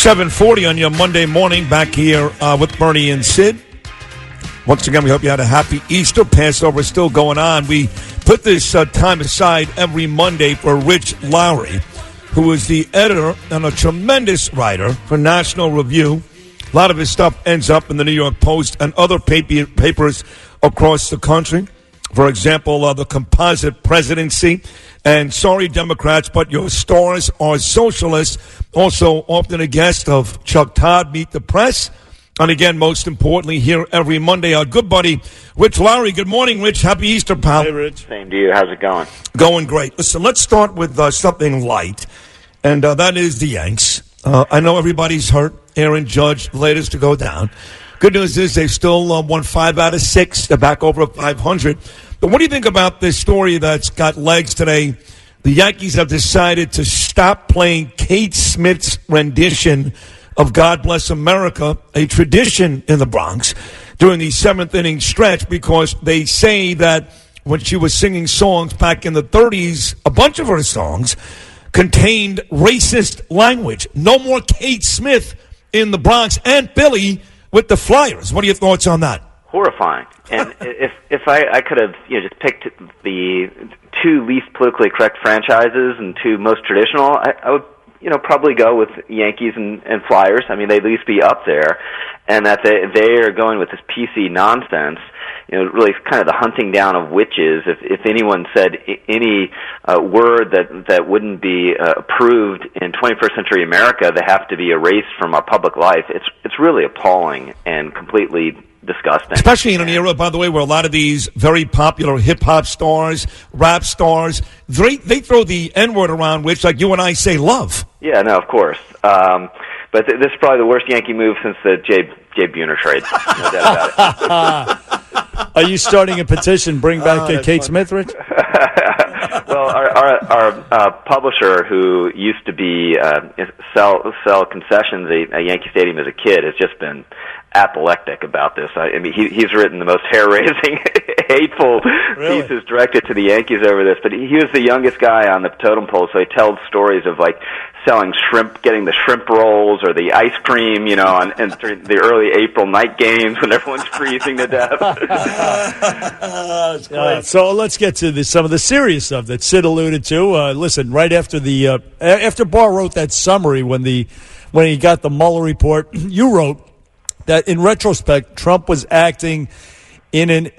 7:40 on your Monday morning, back here with Bernie and Sid. Once again, we hope you had a happy Easter. Passover is still going on. We put this time aside every Monday for Rich Lowry, who is the editor and a tremendous writer for National Review. A lot of his stuff ends up in the New York Post and other papers across the country. For example, the Composite Presidency. And sorry, Democrats, but your stars are socialists. Also often a guest of Chuck Todd, Meet the Press. And again, most importantly, here every Monday, our good buddy, Rich Lowry. Good morning, Rich. Happy Easter, pal. Hey, Rich. Same to you. How's it going? Going great. Listen, let's start with something light, and that is the Yanks. I know everybody's hurt. Aaron Judge, latest to go down. Good news is they've still won 5 out of 6. They're back over 500. But what do you think about this story that's got legs today? The Yankees have decided to stop playing Kate Smith's rendition of God Bless America, a tradition in the Bronx, during the 7th inning stretch, because they say that when she was singing songs back in the 30s, a bunch of her songs contained racist language. No more Kate Smith in the Bronx, and Billy with the Flyers. What are your thoughts on that? Horrifying. And if I could have just picked the 2 least politically correct franchises and 2 most traditional, I would probably go with Yankees and Flyers. I mean, they'd at least be up there, and that they are going with this PC nonsense. Really kind of the hunting down of witches. If anyone said any word that wouldn't be approved in 21st century America, they have to be erased from our public life. It's really appalling and completely disgusting. Especially in an era, by the way, where a lot of these very popular hip-hop stars, rap stars, they throw the N-word around, which, like you and I, say love. Yeah, no, of course. But this is probably the worst Yankee move since the Jay Buhner trade. No doubt about it. Are you starting a petition, bring back Kate Smith, Rich? Well, our publisher, who used to be sell concessions at Yankee Stadium as a kid, has just been apoplectic about this. I mean, he's written the most hair-raising, hateful pieces directed to the Yankees over this. But he was the youngest guy on the totem pole, so he tells stories of selling shrimp, getting the shrimp rolls or the ice cream, and during the early April night games when everyone's freezing to death. So let's get to some of the serious stuff that Sid alluded to. Listen, right after after Barr wrote that summary when he got the Mueller report, you wrote that in retrospect, Trump was acting in an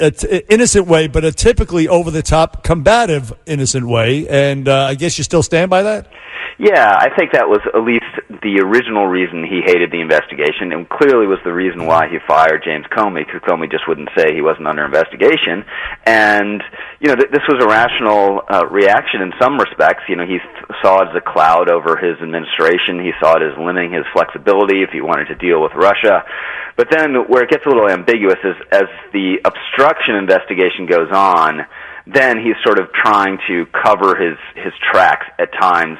innocent way, but a typically over-the-top, combative, innocent way. And I guess you still stand by that? Yeah, I think that was at least the original reason he hated the investigation, and clearly was the reason why he fired James Comey, because Comey just wouldn't say he wasn't under investigation. And, this was a rational reaction in some respects. He saw it as a cloud over his administration. He saw it as limiting his flexibility if he wanted to deal with Russia. But then where it gets a little ambiguous is as the obstruction investigation goes on, then he's sort of trying to cover his tracks at times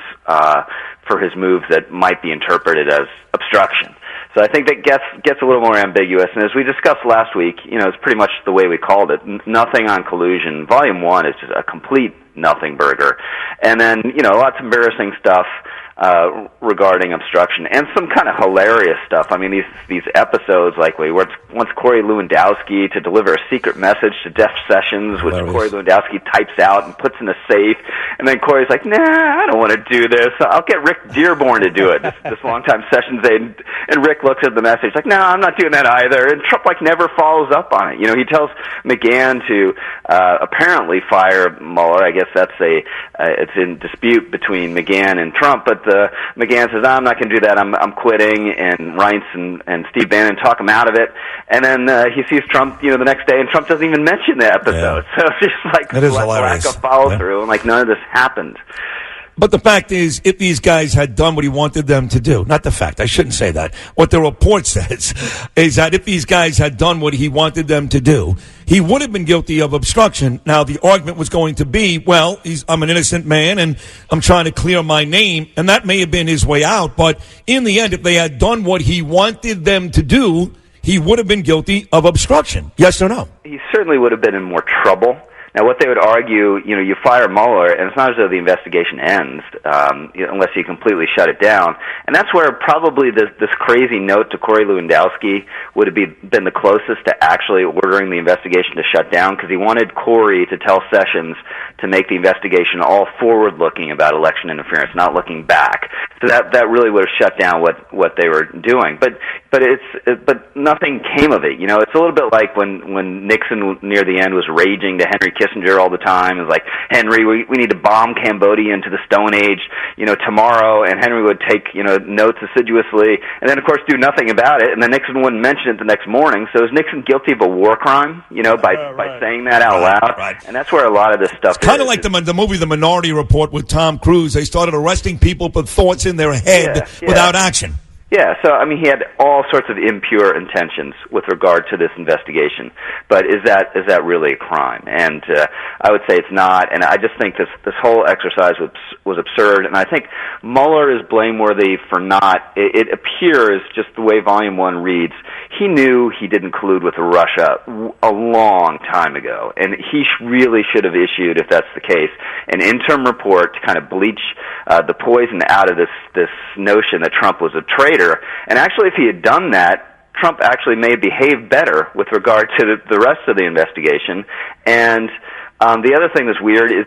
for his moves that might be interpreted as obstruction. So I think that gets a little more ambiguous. And as we discussed last week, it's pretty much the way we called it. Nothing on Collusion. Volume 1 is just a complete nothing burger. And then, lots of embarrassing stuff regarding obstruction, and some kind of hilarious stuff. I mean, these episodes, like where it's wants Corey Lewandowski to deliver a secret message to Jeff Sessions, which Corey Lewandowski types out and puts in a safe, and then Corey's like, nah, I don't want to do this. I'll get Rick Dearborn to do it. This longtime Sessions aide, and Rick looks at the message like, no, I'm not doing that either. And Trump never follows up on it. He tells McGahn to apparently fire Mueller. I guess that's it's in dispute between McGahn and Trump, but McGahn says, I'm not going to do that. I'm quitting. And Reince and Steve Bannon talk him out of it. And then he sees Trump, the next day, and Trump doesn't even mention the episode. Yeah. So it's just lack of follow through, and none of this happened. But the fact is, if these guys had done what he wanted them to do, not the fact, I shouldn't say that. What the report says is that if these guys had done what he wanted them to do, he would have been guilty of obstruction. Now, the argument was going to be, well, I'm an innocent man and I'm trying to clear my name, and that may have been his way out. But in the end, if they had done what he wanted them to do, he would have been guilty of obstruction. Yes or no? He certainly would have been in more trouble. Now, what they would argue, you fire Mueller, and it's not as though the investigation ends unless you completely shut it down. And that's where probably this crazy note to Corey Lewandowski would have been the closest to actually ordering the investigation to shut down, because he wanted Corey to tell Sessions to make the investigation all forward-looking about election interference, not looking back. So that really would have shut down what they were doing. But nothing came of it. It's a little bit like when Nixon near the end was raging to Henry Kissinger all the time. It was like, Henry, we need to bomb Cambodia into the Stone Age, tomorrow, and Henry would take, notes assiduously, and then of course do nothing about it, and then Nixon wouldn't mention it the next morning. So is Nixon guilty of a war crime, by saying that out loud? Right. And that's where a lot of this stuff is. Kind of like the movie The Minority Report with Tom Cruise. They started arresting people for thoughts in their head without action. Yeah, so he had all sorts of impure intentions with regard to this investigation. But is that really a crime? And I would say it's not. And I just think this whole exercise was absurd. And I think Mueller is blameworthy for not. It appears, just the way Volume 1 reads, he knew he didn't collude with Russia a long time ago, and he really should have issued, if that's the case, an interim report to kind of bleach the poison out of this notion that Trump was a traitor. And actually, if he had done that, Trump actually may have behaved better with regard to the rest of the investigation. And the other thing that's weird is,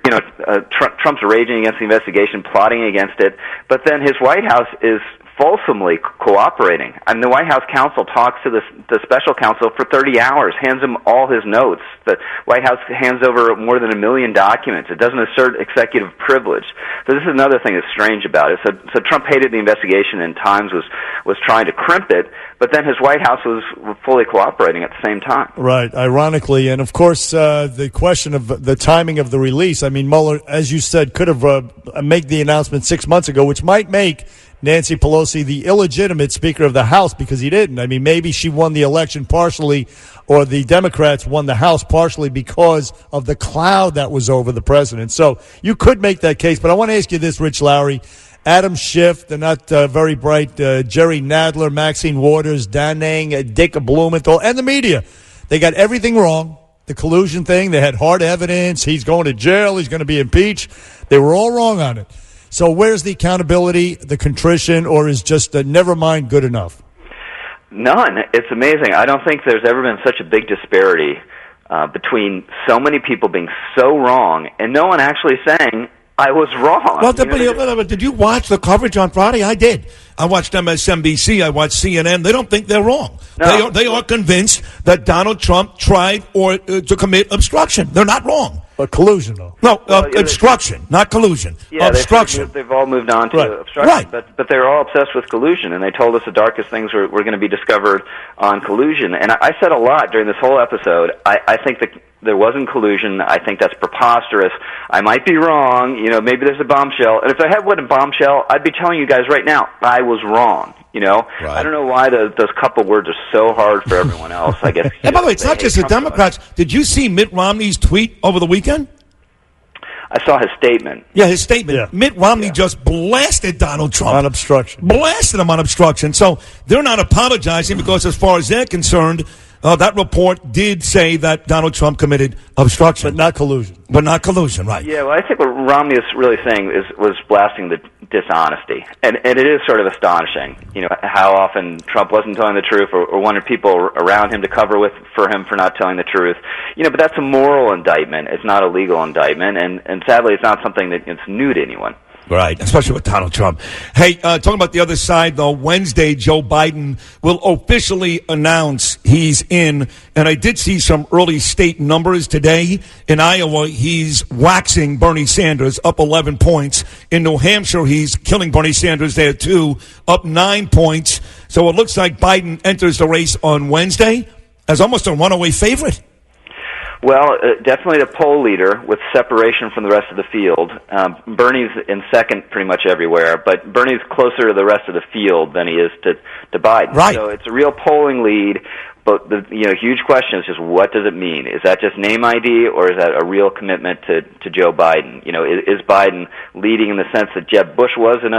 Trump's raging against the investigation, plotting against it, but then his White House is fulsomely cooperating. The White House counsel talks to the special counsel for 30 hours, hands him all his notes. The White House hands over more than 1 million documents. It doesn't assert executive privilege. So this is another thing that's strange about it. So Trump hated the investigation and Times was trying to crimp it, but then his White House was fully cooperating at the same time. Right, ironically. And, of course, the question of the timing of the release, Mueller, as you said, could have made the announcement 6 months ago, which might make Nancy Pelosi the illegitimate Speaker of the House, because he didn't. Maybe she won the election partially, or the Democrats won the House partially because of the cloud that was over the president. So you could make that case. But I want to ask you this, Rich Lowry. Adam Schiff, the not very bright Jerry Nadler, Maxine Waters, Da Nang, Dick Blumenthal, and the media. They got everything wrong. The collusion thing, they had hard evidence. He's going to jail. He's going to be impeached. They were all wrong on it. So where's the accountability, the contrition, or is just never mind good enough? None. It's amazing. I don't think there's ever been such a big disparity between so many people being so wrong and no one actually saying, I was wrong. Well, did you watch the coverage on Friday? I did. I watched MSNBC. I watched CNN. They don't think they're wrong. No. They are convinced that Donald Trump tried to commit obstruction. They're not wrong. But collusion, though. No, obstruction, not collusion. Yeah, obstruction. They've all moved on to obstruction. Right. But they're all obsessed with collusion, and they told us the darkest things were going to be discovered on collusion. And I said a lot during this whole episode. I think that there wasn't collusion. I think that's preposterous. I might be wrong. Maybe there's a bombshell. And if there wasn't a bombshell, I'd be telling you guys right now, I was wrong. Right. I don't know why those couple words are so hard for everyone else. I guess. And by the way, it's not just the Democrats. Did you see Mitt Romney's tweet over the weekend? I saw his statement. Yeah, his statement. Yeah. Mitt Romney just blasted Donald Trump. On obstruction. Blasted him on obstruction. So they're not apologizing because as far as they're concerned, that report did say that Donald Trump committed obstruction. But not collusion. But not collusion, right. Yeah, well, I think what Romney is really saying was blasting the dishonesty. And it is sort of astonishing, how often Trump wasn't telling the truth or wanted people around him to cover for him for not telling the truth. But that's a moral indictment. It's not a legal indictment. And sadly, it's not something that's new to anyone. Right, especially with Donald Trump. Hey, talking about the other side, though, Wednesday, Joe Biden will officially announce he's in. And I did see some early state numbers today. In Iowa, he's waxing Bernie Sanders, up 11 points. In New Hampshire, he's killing Bernie Sanders there, too, up 9 points. So it looks like Biden enters the race on Wednesday as almost a runaway favorite. Well, definitely the poll leader with separation from the rest of the field. Bernie's in second pretty much everywhere, but Bernie's closer to the rest of the field than he is to Biden. Right. So it's a real polling lead. But the huge question is just, what does it mean? Is that just name ID, or is that a real commitment to Joe Biden? Is Biden leading in the sense that Jeb Bush was in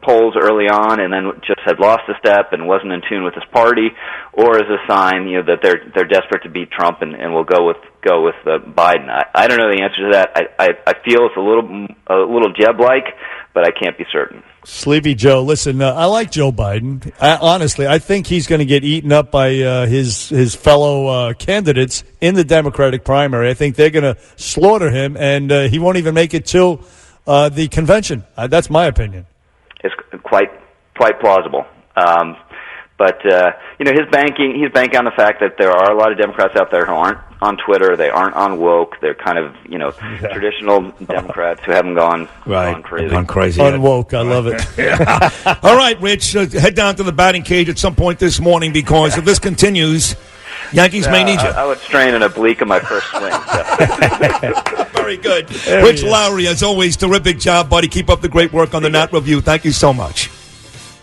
polls early on, and then just had lost a step and wasn't in tune with his party, or is a sign that they're desperate to beat Trump and will go with Biden? I don't know the answer to that. I feel it's a little Jeb-like, but I can't be certain. Sleepy Joe, listen, I like Joe Biden. Honestly, I think he's going to get eaten up by his fellow candidates in the Democratic primary. I think they're going to slaughter him, and he won't even make it to the convention. That's my opinion. It's quite plausible. But he's banking on the fact that there are a lot of Democrats out there who aren't on Twitter. They aren't on woke. They're kind of traditional Democrats who haven't gone crazy. Gone crazy. Unwoke. I love it. All right, Rich, head down to the batting cage at some point this morning, because if this continues, Yankees may need you. I would strain an oblique in my first swing. So. Very good. Rich Lowry, as always, terrific job, buddy. Keep up the great work on the Nat Review. Thank you so much.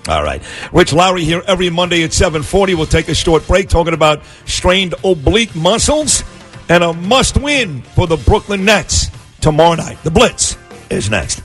All right. Rich Lowry here every Monday at 7:40. We'll take a short break talking about strained oblique muscles and a must-win for the Brooklyn Nets tomorrow night. The Blitz is next.